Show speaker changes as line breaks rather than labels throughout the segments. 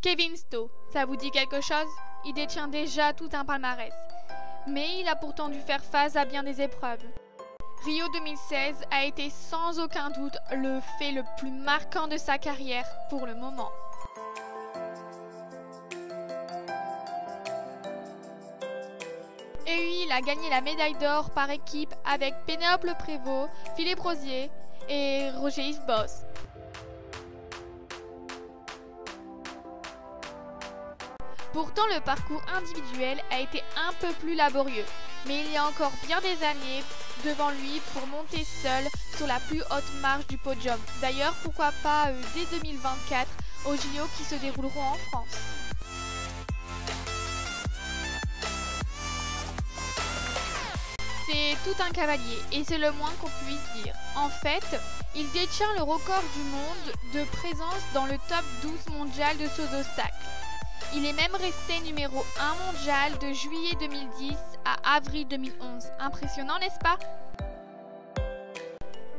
Kevin Stowe, ça vous dit quelque chose? Il détient déjà tout un palmarès. Mais il a pourtant dû faire face à bien des épreuves. Rio 2016 a été sans aucun doute le fait le plus marquant de sa carrière pour le moment. Et oui, il a gagné la médaille d'or par équipe avec Pénélope Prévost, Philippe Rosier et Roger-Yves Boss. Pourtant, le parcours individuel a été un peu plus laborieux, mais il y a encore bien des années devant lui pour monter seul sur la plus haute marche du podium. D'ailleurs, pourquoi pas dès 2024 aux JO qui se dérouleront en France. C'est tout un cavalier et c'est le moins qu'on puisse dire. En fait, il détient le record du monde de présence dans le top 12 mondial de saut d'obstacles. Il est même resté numéro 1 mondial de juillet 2010 à avril 2011. Impressionnant, n'est-ce pas?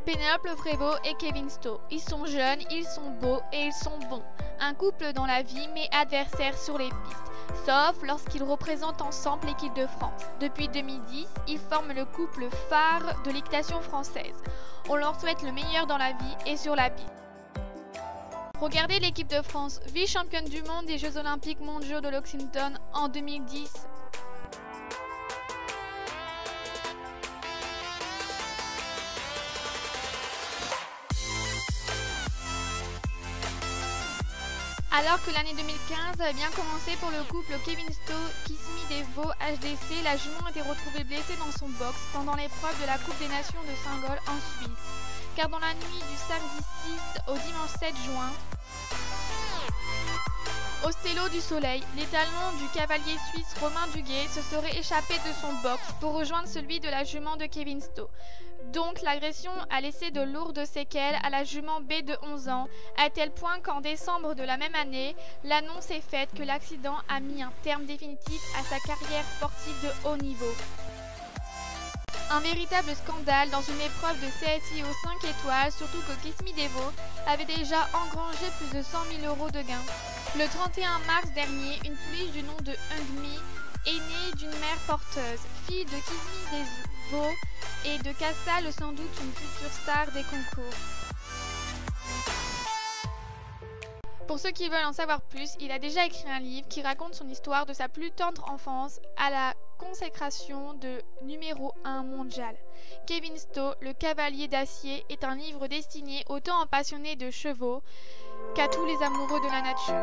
Pénélope Prévost et Kevin Stowe. Ils sont jeunes, ils sont beaux et ils sont bons. Un couple dans la vie mais adversaires sur les pistes. Sauf lorsqu'ils représentent ensemble l'équipe de France. Depuis 2010, ils forment le couple phare de l'équitation française. On leur souhaite le meilleur dans la vie et sur la piste. Regardez l'équipe de France, vice-championne du monde des Jeux Olympiques mondiaux de Lexington en 2010. Alors que l'année 2015 a bien commencé pour le couple Kevin Stowe-Kismi Devo HDC, la jument a été retrouvée blessée dans son box pendant l'épreuve de la Coupe des Nations de Saint-Gall en Suisse. Car dans la nuit du samedi 6 au dimanche 7 juin, au stello du soleil, l'étalon du cavalier suisse Romain Duguay se serait échappé de son box pour rejoindre celui de la jument de Kevin Stowe. Donc l'agression a laissé de lourdes séquelles à la jument B de 11 ans, à tel point qu'en décembre de la même année, l'annonce est faite que l'accident a mis un terme définitif à sa carrière sportive de haut niveau. Un véritable scandale dans une épreuve de CSI aux 5 étoiles, surtout que Kismi Devo avait déjà engrangé plus de 100 000 € de gains. Le 31 mars dernier, une pouliche du nom de Hungmi est née d'une mère porteuse, fille de Kismi Devo et de Kassal, sans doute une future star des concours. Pour ceux qui veulent en savoir plus, il a déjà écrit un livre qui raconte son histoire de sa plus tendre enfance à la consécration de numéro 1 mondial. Kevin Stowe, le cavalier d'acier, est un livre destiné autant aux passionnés de chevaux qu'à tous les amoureux de la nature.